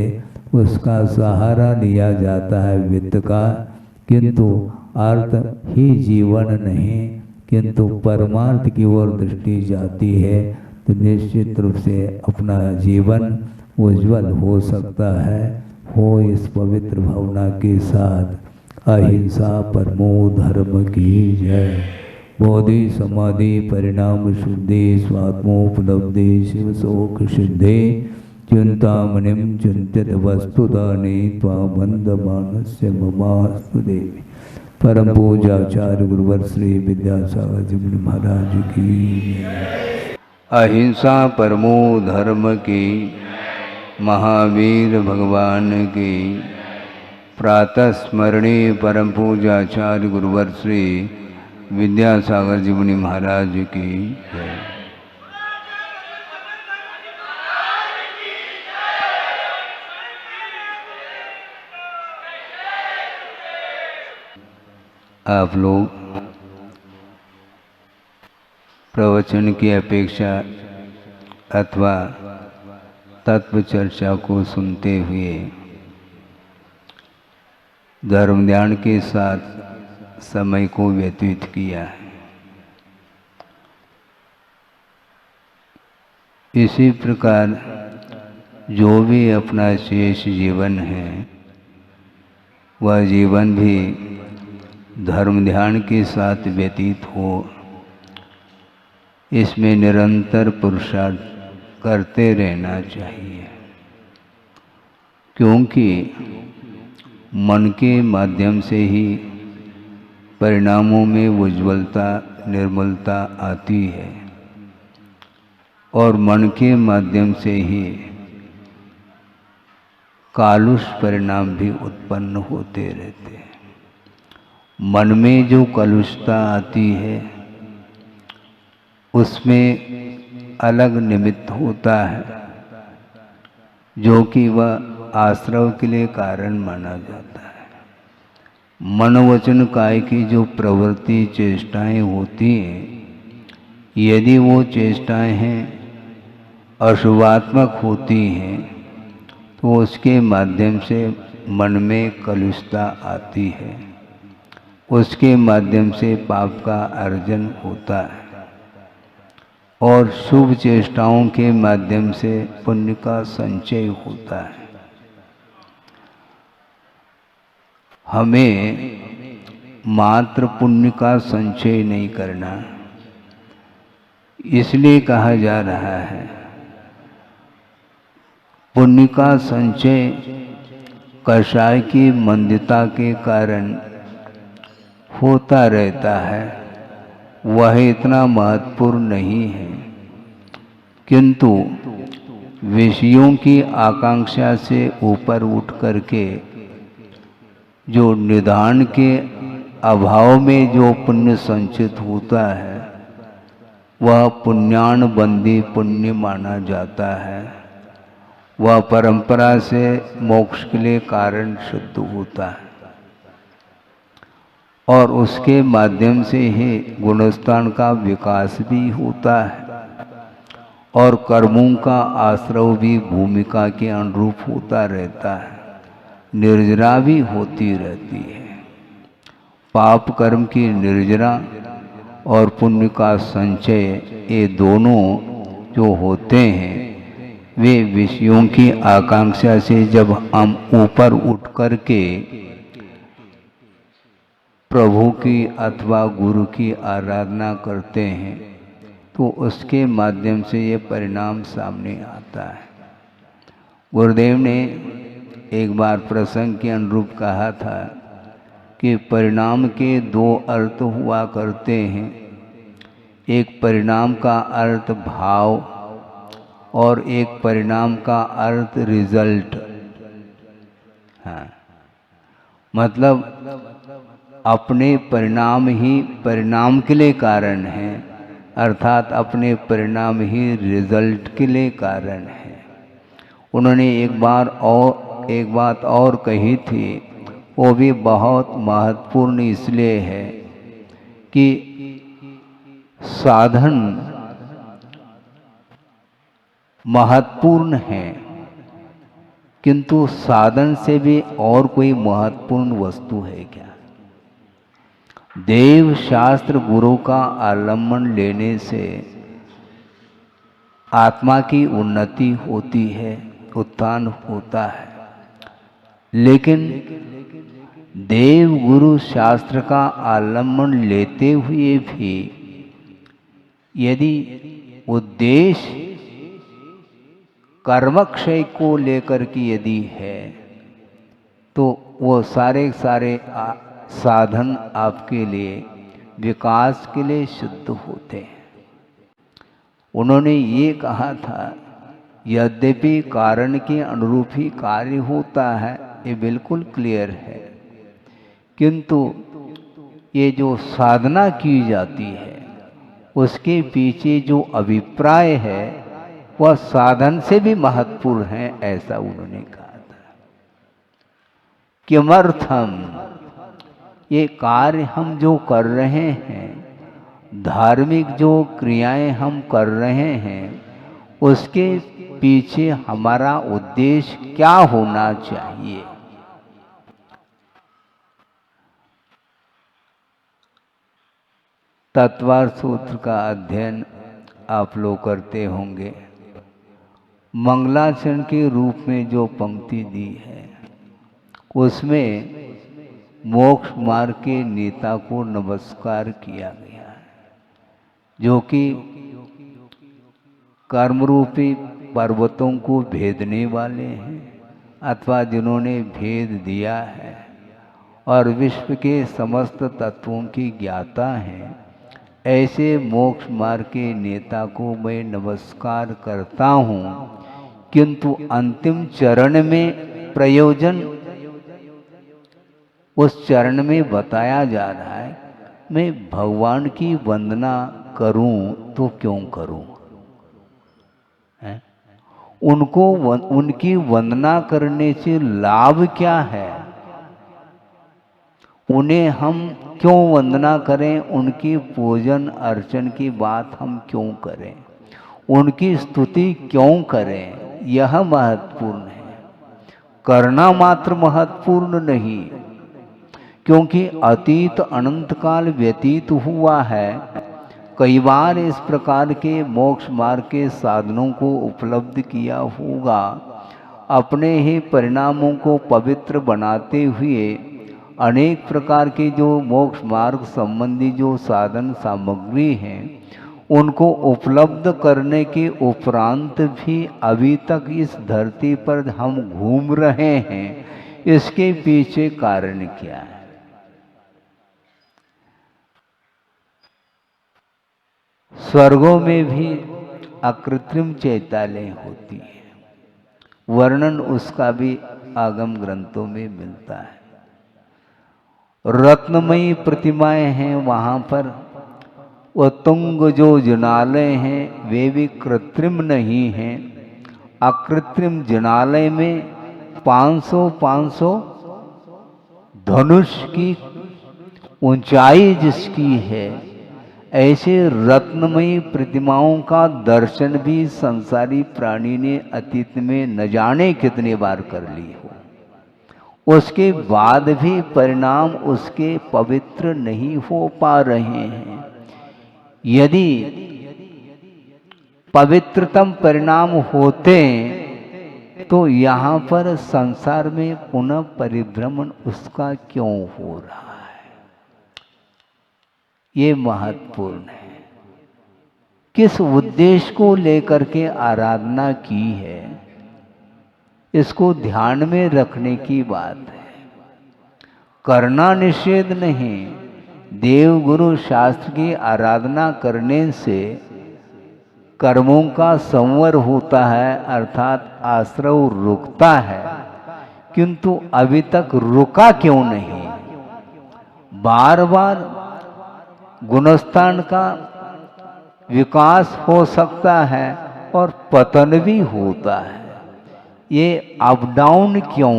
Speaker 3: उसका सहारा लिया जाता है वित्त का। किंतु अर्थ ही जीवन नहीं, किंतु परमार्थ की ओर दृष्टि जाती है तो निश्चित रूप से अपना जीवन उज्जवल हो सकता है। हो इस पवित्र भावना के साथ अहिंसा परमो धर्म की जय। बोधि समाधि परिणाम शुद्धि स्वात्मोपलब्धि शिव शोक सिद्धि चिंतामणिम चिंतित वस्तुदाने त्वामंद मानस्य ममास्तु देवी। परम पूज्याचार्य गुरुवर श्री विद्यासागर जी महाराज की। अहिंसा परमो धर्म की, महावीर भगवान की। प्रातः स्मरणीय परम पूज्याचार्य गुरुवर श्री विद्यासागर जी मुनि महाराज की जय। आप लोग प्रवचन की अपेक्षा अथवा तत्व चर्चा को सुनते हुए धर्म ध्यान के साथ समय को व्यतीत किया है। इसी प्रकार जो भी अपना शेष जीवन है वह जीवन भी धर्म ध्यान के साथ व्यतीत हो, इसमें निरंतर पुरुषार्थ करते रहना चाहिए। क्योंकि मन के माध्यम से ही परिणामों में उज्ज्वलता निर्मलता आती है और मन के माध्यम से ही कालुष परिणाम भी उत्पन्न होते रहते हैं। मन में जो कलुषता आती है उसमें अलग निमित्त होता है, जो कि वह आश्रव के लिए कारण माना जाता है। मन वचन काय की जो प्रवृत्ति चेष्टाएं होती हैं, यदि वो चेष्टाएं हैं अशुभात्मक होती हैं तो उसके माध्यम से मन में कलुषता आती है, उसके माध्यम से पाप का अर्जन होता है और शुभ चेष्टाओं के माध्यम से पुण्य का संचय होता है। हमें मात्र पुण्य का संचय नहीं करना, इसलिए कहा जा रहा है पुण्य का संचय कषाय की मंदता के कारण होता रहता है, वह इतना महत्वपूर्ण नहीं है। किंतु विषयों की आकांक्षा से ऊपर उठ करके जो निधान के अभाव में जो पुण्य संचित होता है वह पुण्यान बंदी पुण्य माना जाता है। वह परंपरा से मोक्ष के लिए कारण सिद्ध होता है और उसके माध्यम से ही गुणस्थान का विकास भी होता है और कर्मों का आश्रव भी भूमिका के अनुरूप होता रहता है, निर्जरा भी होती रहती है। पाप कर्म की निर्जरा और पुण्य का संचय, ये दोनों जो होते हैं वे विषयों की आकांक्षा से जब हम ऊपर उठ करके प्रभु की अथवा गुरु की आराधना करते हैं तो उसके माध्यम से ये परिणाम सामने आता है। गुरुदेव ने एक बार प्रसंग के अनुरूप कहा था कि परिणाम के दो अर्थ हुआ करते हैं। एक परिणाम का अर्थ भाव और एक परिणाम का अर्थ रिजल्ट। हाँ, मतलब अपने परिणाम ही परिणाम के लिए कारण है, अर्थात अपने परिणाम ही रिजल्ट के लिए कारण है। उन्होंने एक बात और कही थी, वो भी बहुत महत्वपूर्ण इसलिए है कि साधन महत्वपूर्ण है, किंतु साधन से भी और कोई महत्वपूर्ण वस्तु है क्या? देव शास्त्र गुरु का आलम्बन लेने से आत्मा की उन्नति होती है, उत्थान होता है। लेकिन देव गुरु शास्त्र का आलम्बन लेते हुए भी यदि उद्देश्य कर्मक्षय को लेकर के यदि है तो वो सारे साधन आपके लिए विकास के लिए सिद्ध होते हैं। उन्होंने ये कहा था, यद्यपि कारण के अनुरूप ही कार्य होता है, ये बिल्कुल क्लियर है, किंतु ये जो साधना की जाती है उसके पीछे जो अभिप्राय है वह साधन से भी महत्वपूर्ण है, ऐसा उन्होंने कहा था। किमर्थम, ये कार्य हम जो कर रहे हैं, धार्मिक जो क्रियाएं हम कर रहे हैं, उसके पीछे हमारा उद्देश्य क्या होना चाहिए? तत्वार्थ सूत्र का अध्ययन आप लोग करते होंगे। मंगलाचरण के रूप में जो पंक्ति दी है उसमें मोक्ष मार्ग के नेता को नमस्कार किया गया है, जो कि कर्मरूपी पर्वतों को भेदने वाले हैं अथवा जिन्होंने भेद दिया है और विश्व के समस्त तत्वों की ज्ञाता हैं। ऐसे मोक्ष मार्ग के नेता को मैं नमस्कार करता हूँ, किंतु अंतिम चरण में प्रयोजन उस चरण में बताया जा रहा है, मैं भगवान की वंदना करूं तो क्यों करूं? उनकी वंदना करने से लाभ क्या है? उन्हें हम क्यों वंदना करें? उनकी पूजन अर्चन की बात हम क्यों करें? उनकी स्तुति क्यों करें? यह महत्वपूर्ण है, करना मात्र महत्वपूर्ण नहीं, क्योंकि अतीत अनंत काल व्यतीत हुआ है। कई बार इस प्रकार के मोक्ष मार्ग के साधनों को उपलब्ध किया होगा। अपने ही परिणामों को पवित्र बनाते हुए अनेक प्रकार के जो मोक्ष मार्ग संबंधी जो साधन सामग्री हैं उनको उपलब्ध करने के उपरांत भी अभी तक इस धरती पर हम घूम रहे हैं, इसके पीछे कारण क्या है? स्वर्गों में भी अकृत्रिम चैतालय होती है, वर्णन उसका भी आगम ग्रंथों में मिलता है। रत्नमयी प्रतिमाएं हैं वहाँ पर, वो तुंग जो जिनालय हैं वे भी कृत्रिम नहीं हैं। अकृत्रिम जिनालय में 500 धनुष की ऊंचाई जिसकी है, ऐसे रत्नमयी प्रतिमाओं का दर्शन भी संसारी प्राणी ने अतीत में न जाने कितने बार कर ली हो, उसके बाद भी परिणाम उसके पवित्र नहीं हो पा रहे हैं। यदि पवित्रतम परिणाम होते तो यहाँ पर संसार में पुनः परिभ्रमण उसका क्यों हो रहा है? ये महत्वपूर्ण है। किस उद्देश्य को लेकर के आराधना की है, इसको ध्यान में रखने की बात है। करना निषेध नहीं, देव गुरु शास्त्र की आराधना करने से कर्मों का संवर होता है, अर्थात आश्रव रुकता है। किंतु अभी तक रुका क्यों नहीं? बार बार गुणस्थान का विकास हो सकता है और पतन भी होता है। ये अप डाउन क्यों?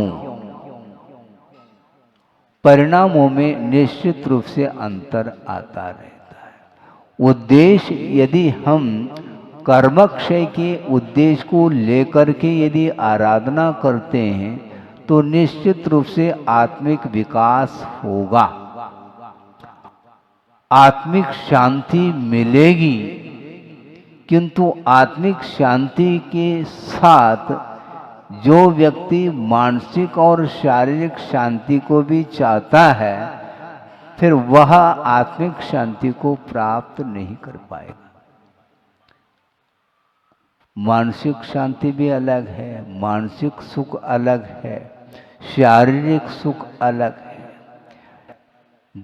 Speaker 3: परिणामों में निश्चित रूप से अंतर आता रहता है। उद्देश्य, यदि हम कर्मक्षय के उद्देश्य को लेकर के यदि आराधना करते हैं तो निश्चित रूप से आत्मिक विकास होगा, आत्मिक शांति मिलेगी। किंतु आत्मिक शांति के साथ जो व्यक्ति मानसिक और शारीरिक शांति को भी चाहता है, फिर वह आत्मिक शांति को प्राप्त नहीं कर पाएगा। मानसिक शांति भी अलग है, मानसिक सुख अलग है, शारीरिक सुख अलग है।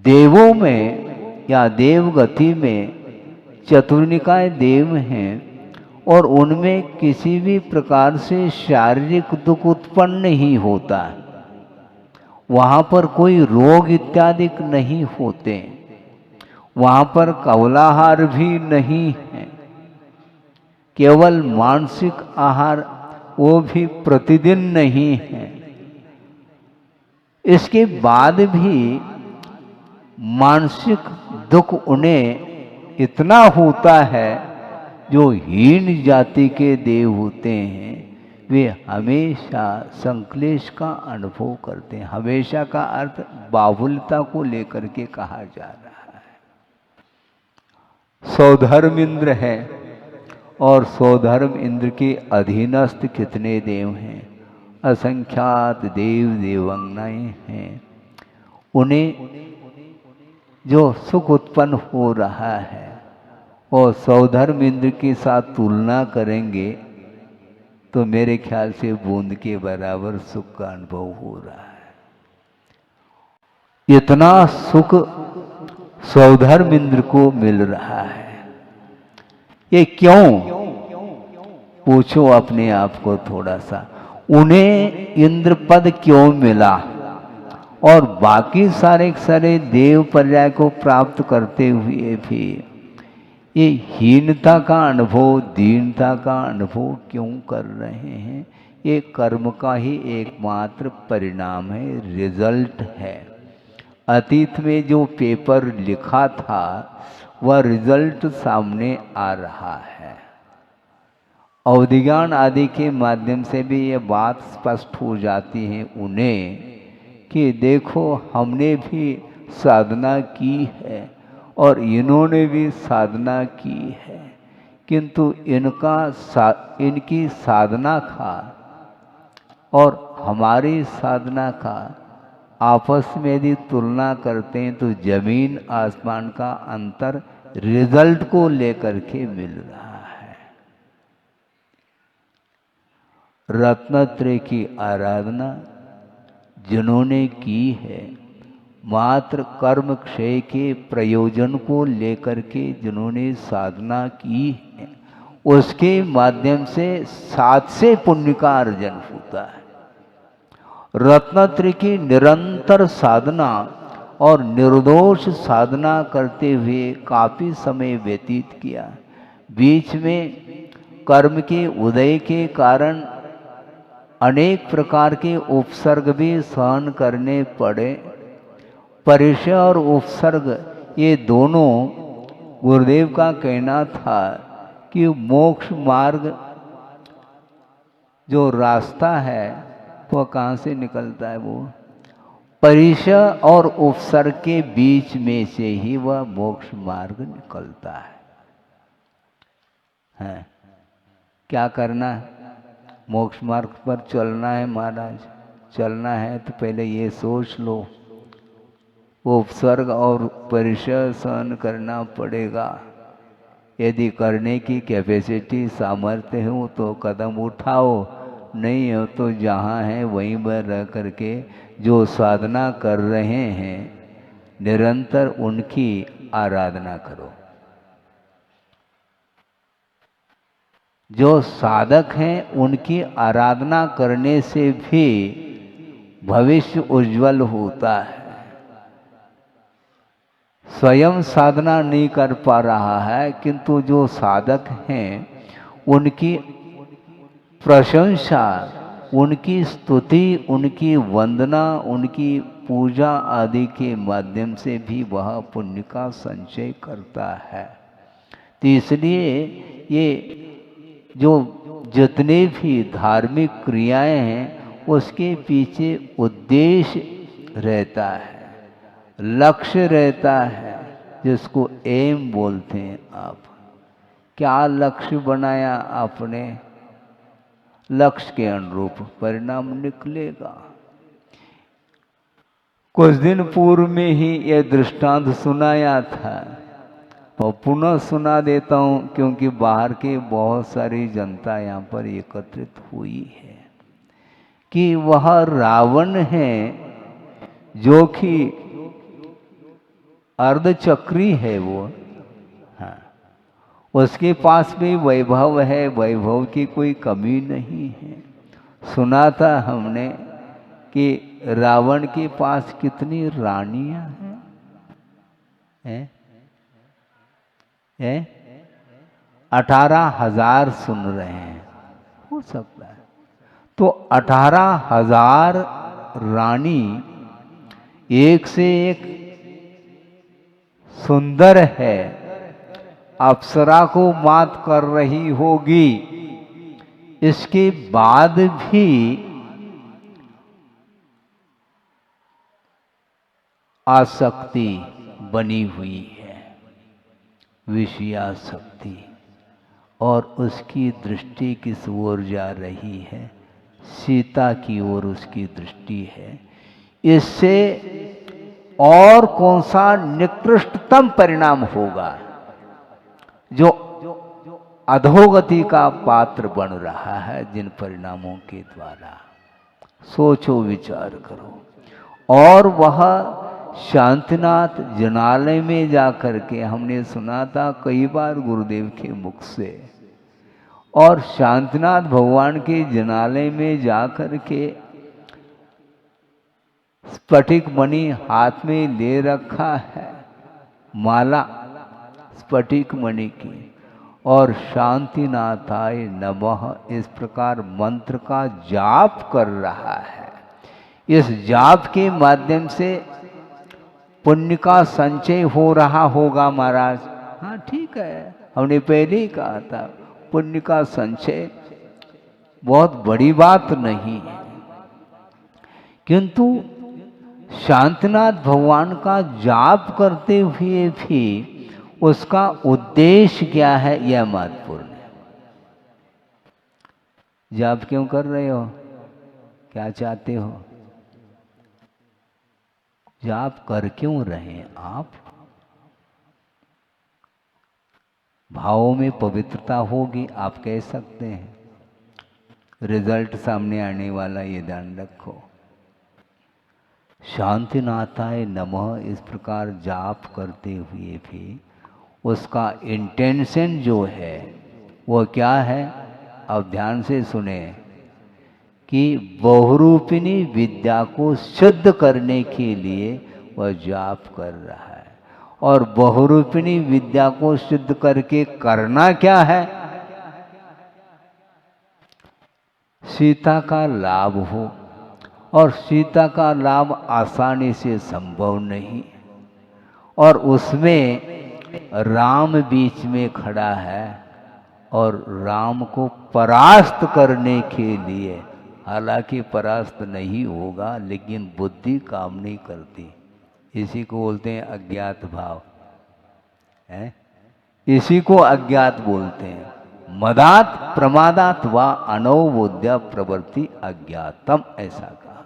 Speaker 3: देवों में या देवगति में चतुर्निकाय देव हैं और उनमें किसी भी प्रकार से शारीरिक दुख उत्पन्न नहीं होता है। वहाँ पर कोई रोग इत्यादि नहीं होते, वहाँ पर कवलाहार भी नहीं है, केवल मानसिक आहार, वो भी प्रतिदिन नहीं है। इसके बाद भी मानसिक दुख उन्हें इतना होता है, जो हीन जाति के देव होते हैं वे हमेशा संक्लेश का अनुभव करते हैं। हमेशा का अर्थ बाहुल्यता को लेकर के कहा जा रहा है। सौधर्म इंद्र है और सौधर्म इंद्र के अधीनस्थ कितने देव हैं? असंख्यात देव देवांगनाएं हैं। उन्हें जो सुख उत्पन्न हो रहा है और सौधर्म इंद्र के साथ तुलना करेंगे तो मेरे ख्याल से बूंद के बराबर सुख का अनुभव हो रहा है। इतना सुख सौधर्म इंद्र को मिल रहा है, ये क्यों? पूछो अपने आप को थोड़ा सा। उन्हें इंद्र पद क्यों मिला और बाकी सारे देव पर्याय को प्राप्त करते हुए भी ये हीनता का अनुभव, दीनता का अनुभव क्यों कर रहे हैं? ये कर्म का ही एकमात्र परिणाम है, रिजल्ट है। अतीत में जो पेपर लिखा था वह रिजल्ट सामने आ रहा है। अवधिज्ञान आदि के माध्यम से भी ये बात स्पष्ट हो जाती है उन्हें कि देखो हमने भी साधना की है और इन्होंने भी साधना की है, किंतु इनकी साधना का और हमारी साधना का आपस में यदि तुलना करते हैं तो जमीन आसमान का अंतर रिजल्ट को लेकर के मिल रहा है। रत्नत्रय की आराधना जिन्होंने की है, मात्र कर्म क्षय के प्रयोजन को लेकर के जिन्होंने साधना की है, उसके माध्यम से 7 से पुण्य का अर्जन होता है। रत्नत्रय की निरंतर साधना और निर्दोष साधना करते हुए काफी समय व्यतीत किया। बीच में कर्म के उदय के कारण अनेक प्रकार के उपसर्ग भी सहन करने पड़े। परिचय और उपसर्ग ये दोनों गुरुदेव का कहना था कि मोक्ष मार्ग जो रास्ता है वह कहाँ से निकलता है? वो परिचय और उपसर्ग के बीच में से ही वह मोक्ष मार्ग निकलता है। क्या करना है? मोक्ष मार्ग पर चलना है महाराज, चलना है तो पहले ये सोच लो उपसर्ग और परिचय सहन करना पड़ेगा। यदि करने की कैपेसिटी सामर्थ्य हो तो कदम उठाओ, नहीं हो तो जहाँ है वहीं पर रह करके जो साधना कर रहे हैं निरंतर उनकी आराधना करो। जो साधक हैं उनकी आराधना करने से भी भविष्य उज्जवल होता है। स्वयं साधना नहीं कर पा रहा है किंतु जो साधक हैं उनकी प्रशंसा, उनकी स्तुति, उनकी वंदना, उनकी पूजा आदि के माध्यम से भी वह पुण्य का संचय करता है। तो इसलिए ये जो जितने भी धार्मिक क्रियाएं हैं उसके पीछे उद्देश्य रहता है, लक्ष्य रहता है, जिसको एम बोलते हैं। आप क्या लक्ष्य बनाया आपने, लक्ष्य के अनुरूप परिणाम निकलेगा। कुछ दिन पूर्व में ही यह दृष्टांत सुनाया था और पुनः सुना देता हूँ क्योंकि बाहर की बहुत सारी जनता यहाँ पर एकत्रित हुई है कि वह रावण है जो कि अर्धचक्री है वो। हाँ, उसके पास भी वैभव है, वैभव की कोई कमी नहीं है। सुना था हमने कि रावण के पास कितनी रानियां हैं? 18,000 सुन रहे हैं, हो सकता है। तो 18,000 रानी एक से एक सुंदर है, अप्सरा को मात कर रही होगी, इसके बाद भी आसक्ति बनी हुई है, विषयासक्ति, और उसकी दृष्टि किस ओर जा रही है? सीता की ओर उसकी दृष्टि है। इससे और कौन सा निकृष्टतम परिणाम होगा जो अधोगति का पात्र बन रहा है जिन परिणामों के द्वारा? सोचो, विचार करो। और वह शांतिनाथ जनालय में जाकर के, हमने सुना था कई बार गुरुदेव के मुख से, और शांतिनाथ भगवान के जनालय में जाकर के स्फटिक मणि हाथ में ले रखा है, माला स्फटिक मणि की, और शांतिनाथाय नमः इस प्रकार मंत्र का जाप कर रहा है। इस जाप के माध्यम से पुण्य का संचय हो रहा होगा महाराज। हाँ ठीक है, हमने पहले ही कहा था पुण्य का संचय बहुत बड़ी बात नहीं है, किंतु शांतिनाथ भगवान का जाप करते हुए भी उसका उद्देश्य क्या है, यह महत्वपूर्ण है। जाप क्यों कर रहे हो, क्या चाहते हो, जाप कर क्यों रहे आप? भावों में पवित्रता होगी, आप कह सकते हैं, रिजल्ट सामने आने वाला, ये ध्यान रखो। शांतिनाथाय नमः इस प्रकार जाप करते हुए भी उसका इंटेंशन जो है वो क्या है? अब ध्यान से सुने कि बहुरूपिणी विद्या को शुद्ध करने के लिए वह जाप कर रहा है। और बहुरूपिणी विद्या को शुद्ध करके करना क्या है? सीता का लाभ हो, और सीता का लाभ आसानी से संभव नहीं, और उसमें राम बीच में खड़ा है, और राम को परास्त करने के लिए, हालांकि परास्त नहीं होगा लेकिन बुद्धि काम नहीं करती, इसी को बोलते हैं अज्ञात भाव है, इसी को अज्ञात बोलते हैं। मदात प्रमादात व अनवबोध्य प्रवृत्ति अज्ञातम, ऐसा कहा।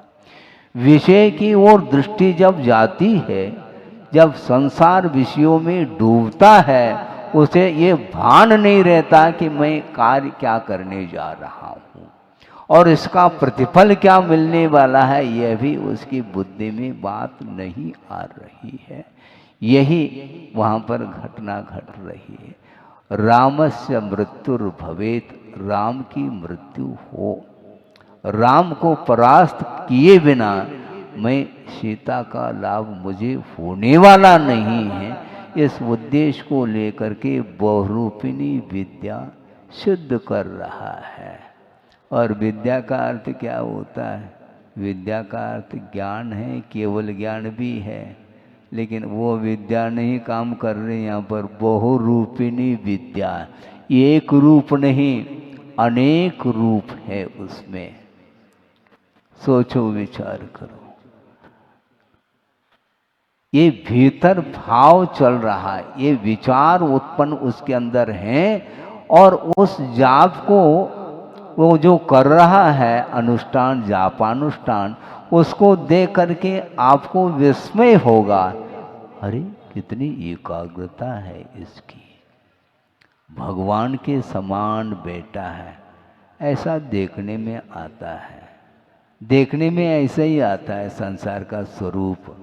Speaker 3: विषय की ओर दृष्टि जब जाती है जब संसार विषयों में डूबता है उसे ये भान नहीं रहता कि मैं कार्य क्या करने जा रहा हूँ और इसका प्रतिफल क्या मिलने वाला है, यह भी उसकी बुद्धि में बात नहीं आ रही है। यही वहाँ पर घटना घट रही है। रामस्य मृत्युर्भवेत, राम की मृत्यु हो, राम को परास्त किए बिना मैं सीता का लाभ मुझे होने वाला नहीं है। इस उद्देश्य को लेकर के बहुरूपिणी विद्या सिद्ध कर रहा है। और विद्या का अर्थ क्या होता है? विद्या का अर्थ ज्ञान है, केवल ज्ञान भी है, लेकिन वो विद्या नहीं काम कर रही यहाँ पर। बहुरूपिणी विद्या, एक रूप नहीं अनेक रूप है उसमें। सोचो, विचार करो। ये भीतर भाव चल रहा है, ये विचार उत्पन्न उसके अंदर हैं और उस जाप को वो जो कर रहा है अनुष्ठान, जापानुष्ठान, उसको देख करके आपको विस्मय होगा, अरे कितनी एकाग्रता है इसकी, भगवान के समान बेटा है। ऐसा देखने में आता है, देखने में ऐसा ही आता है संसार का स्वरूप।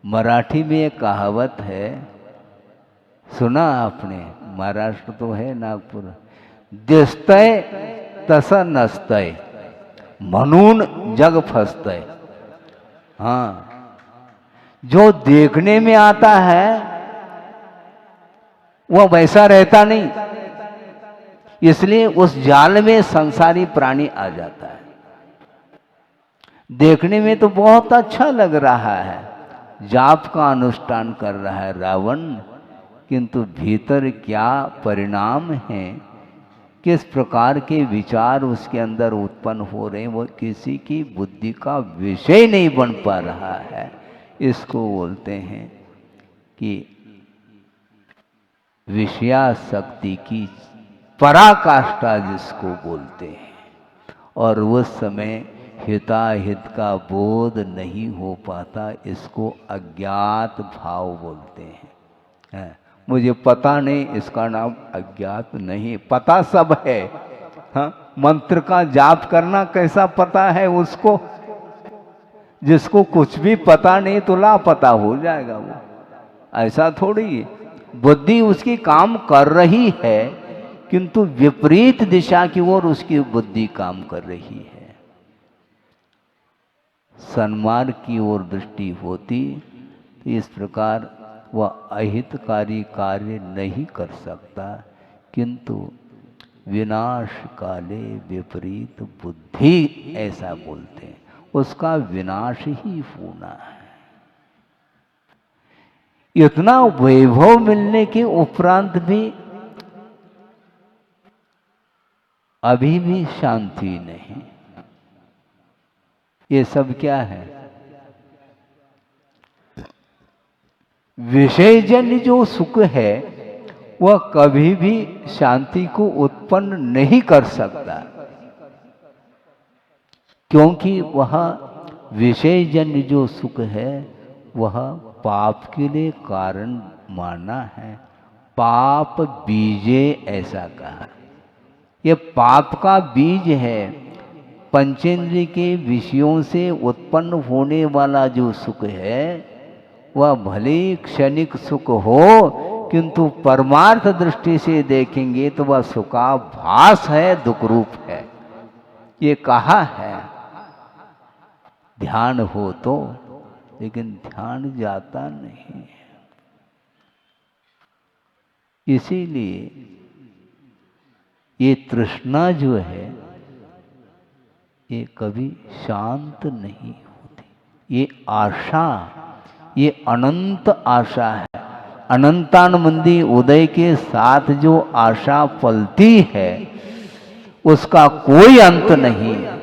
Speaker 3: मराठी में एक कहावत है, सुना आपने? महाराष्ट्र तो है, नागपुर। दिसतय तसं नसतय, म्हणून जग फसतय। हाँ, जो देखने में आता है वह वैसा रहता नहीं, इसलिए उस जाल में संसारी प्राणी आ जाता है। देखने में तो बहुत अच्छा लग रहा है, जाप का अनुष्ठान कर रहा है रावण, किंतु भीतर क्या परिणाम है, किस प्रकार के विचार उसके अंदर उत्पन्न हो रहे हैं, वो किसी की बुद्धि का विषय नहीं बन पा रहा है। इसको बोलते हैं कि विषयासक्ति की पराकाष्ठा जिसको बोलते हैं। और उस समय हिताहित का बोध नहीं हो पाता, इसको अज्ञात भाव बोलते हैं। मुझे पता नहीं, इसका नाम अज्ञात नहीं, पता सब है। हाँ, मंत्र का जाप करना कैसा पता है उसको? जिसको कुछ भी पता नहीं तो लापता हो जाएगा वो। ऐसा थोड़ी है, बुद्धि उसकी काम कर रही है, किंतु विपरीत दिशा की ओर उसकी बुद्धि काम कर रही है। सन्मार्ग की ओर दृष्टि होती तो इस प्रकार वह अहितकारी कार्य नहीं कर सकता, किंतु विनाश काले विपरीत बुद्धि ऐसा बोलते हैं, उसका विनाश ही होना है। इतना वैभव मिलने के उपरांत भी अभी भी शांति नहीं। ये सब क्या है? विषयजन्य जो सुख है वह कभी भी शांति को उत्पन्न नहीं कर सकता, क्योंकि वह विषयजन्य जो सुख है वह पाप के लिए कारण माना है। पाप बीजे ऐसा कहा, ये पाप का बीज है। पंचेंद्रिय के विषयों से उत्पन्न होने वाला जो सुख है वह भले क्षणिक सुख हो, किंतु परमार्थ दृष्टि से देखेंगे तो वह सुखाभास है, दुख रूप है। ये कहा है ध्यान हो तो, लेकिन ध्यान जाता नहीं है। इसीलिए ये तृष्णा जो है ये कभी शांत नहीं होती। ये आशा, ये अनंत आशा है। अनंतानंदी उदय के साथ जो आशा पलती है उसका कोई अंत नहीं है।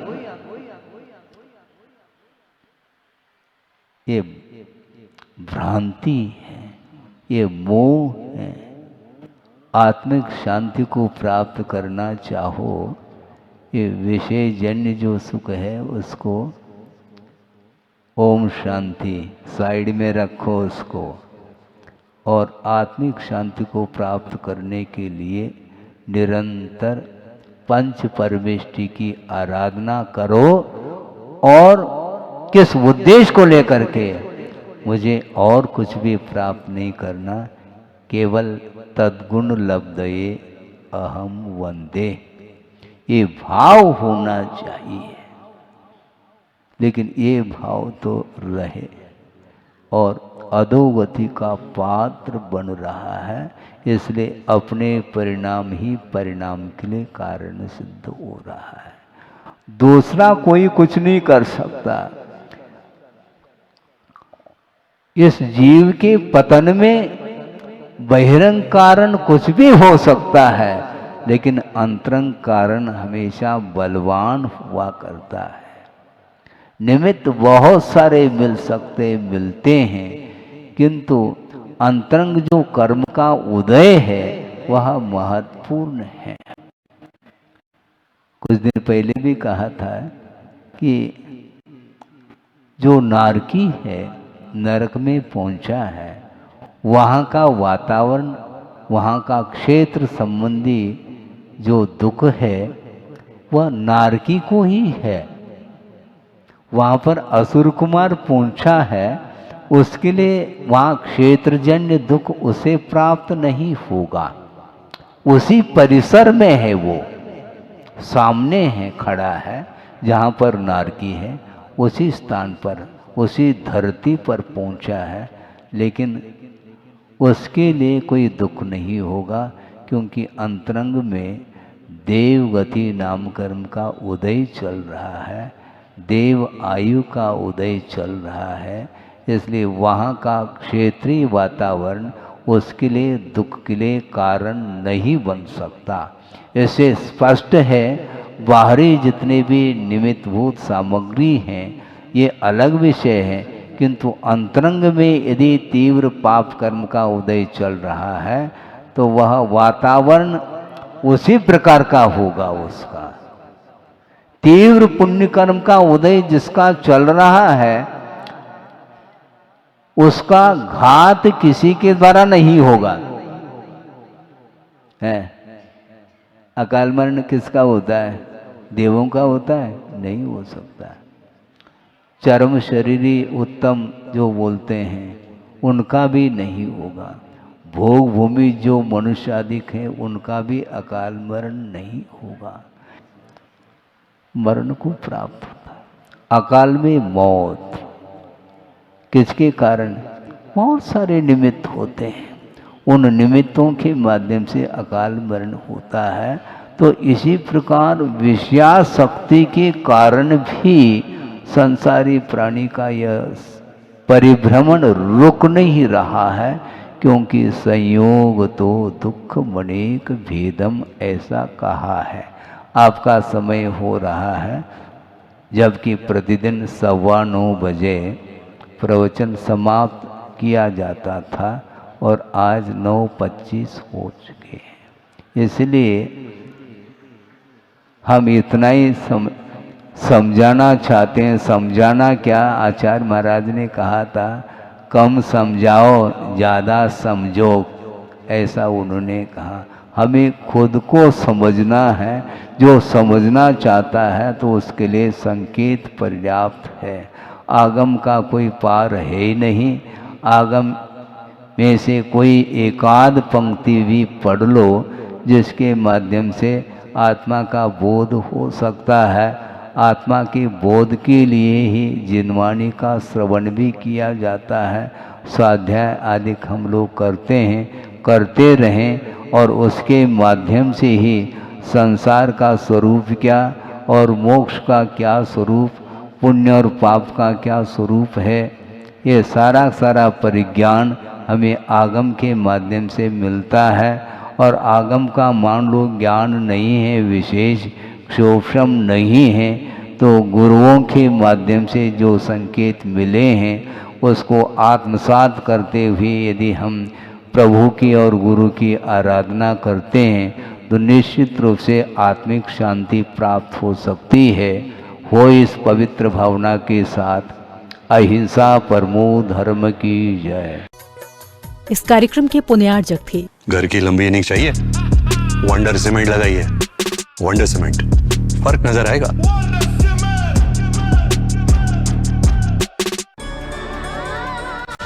Speaker 3: ये भ्रांति है, ये मोह है। आत्मिक शांति को प्राप्त करना चाहो, ये विषय जन्य जो सुख है उसको ओम शांति साइड में रखो उसको, और आत्मिक शांति को प्राप्त करने के लिए निरंतर पंच परमेष्टि की आराधना करो। और किस उद्देश्य को लेकर के, मुझे और कुछ भी प्राप्त नहीं करना, केवल तद्गुण लब्धये अहम वंदे, ये भाव होना चाहिए। लेकिन ये भाव तो रहे और अधोगति का पात्र बन रहा है, इसलिए अपने परिणाम ही परिणाम के लिए कारण सिद्ध हो रहा है। दूसरा कोई कुछ नहीं कर सकता। इस जीव के पतन में बहिरंग कारण कुछ भी हो सकता है, लेकिन अंतरंग कारण हमेशा बलवान हुआ करता है। निमित्त बहुत सारे मिलते हैं, किंतु अंतरंग जो कर्म का उदय है वह महत्वपूर्ण है। कुछ दिन पहले भी कहा था कि जो नारकी है, नरक में पहुंचा है, वहाँ का वातावरण, वहाँ का क्षेत्र संबंधी जो दुख है वह नारकी को ही है। वहाँ पर असुर कुमार पहुंचा है, उसके लिए वहाँ क्षेत्रजन्य दुख उसे प्राप्त नहीं होगा। उसी परिसर में है, वो सामने है, खड़ा है, जहाँ पर नारकी है, उसी स्थान पर, उसी धरती पर पहुंचा है, लेकिन उसके लिए कोई दुख नहीं होगा, क्योंकि अंतरंग में देवगति नाम कर्म का उदय चल रहा है, देव आयु का उदय चल रहा है। इसलिए वहाँ का क्षेत्रीय वातावरण उसके लिए दुख के लिए कारण नहीं बन सकता। ऐसे स्पष्ट है, बाहरी जितने भी निमित्तभूत सामग्री हैं ये अलग विषय है, किंतु अंतरंग में यदि तीव्र पाप कर्म का उदय चल रहा है तो वह वातावरण उसी प्रकार का होगा। उसका तीव्र पुण्य कर्म का उदय जिसका चल रहा है, उसका घात किसी के द्वारा नहीं होगा। है अकाल मरण किसका होता है? देवों का होता है? नहीं हो सकता। चरम शरीरी उत्तम जो बोलते हैं उनका भी नहीं होगा। भोग भूमि जो मनुष्य आदिक है उनका भी अकाल मरण नहीं होगा। मरण को प्राप्त होता है। अकाल में मौत किसके कारण? बहुत सारे निमित्त होते हैं, उन निमित्तों के माध्यम से अकाल मरण होता है। तो इसी प्रकार विषयाशक्ति के कारण भी संसारी प्राणी का यह परिभ्रमण रुक नहीं रहा है, क्योंकि संयोग तो दुख मनेक भेदम ऐसा कहा है। आपका समय हो रहा है, जबकि प्रतिदिन 9:15 बजे प्रवचन समाप्त किया जाता था और आज 9:25 हो चुके हैं। इसलिए हम इतना ही समझाना चाहते हैं। समझाना क्या, आचार्य महाराज ने कहा था, कम समझाओ ज़्यादा समझो, ऐसा उन्होंने कहा। हमें खुद को समझना है। जो समझना चाहता है तो उसके लिए संकेत पर्याप्त है। आगम का कोई पार है ही नहीं। आगम में से कोई एकाध पंक्ति भी पढ़ लो जिसके माध्यम से आत्मा का बोध हो सकता है। आत्मा के बोध के लिए ही जिनवाणी का श्रवण भी किया जाता है। स्वाध्याय आदि हम लोग करते हैं, करते रहें, और उसके माध्यम से ही संसार का स्वरूप क्या और मोक्ष का क्या स्वरूप, पुण्य और पाप का क्या स्वरूप है, ये सारा परिज्ञान हमें आगम के माध्यम से मिलता है। और आगम का मान लो ज्ञान नहीं है, विशेष क्षोभम नहीं है, तो गुरुओं के माध्यम से जो संकेत मिले हैं उसको आत्मसात करते हुए यदि हम प्रभु की और गुरु की आराधना करते हैं तो निश्चित रूप से आत्मिक शांति प्राप्त हो सकती है। हो इस पवित्र भावना के साथ अहिंसा परमो धर्म की जय।
Speaker 1: इस कार्यक्रम के पुण्यार्जक थे
Speaker 2: घर की लंबी इनिंग चाहिए, वंडर सीमेंट लगाइए। वंडर सीमेंट, फर्क नजर आएगा।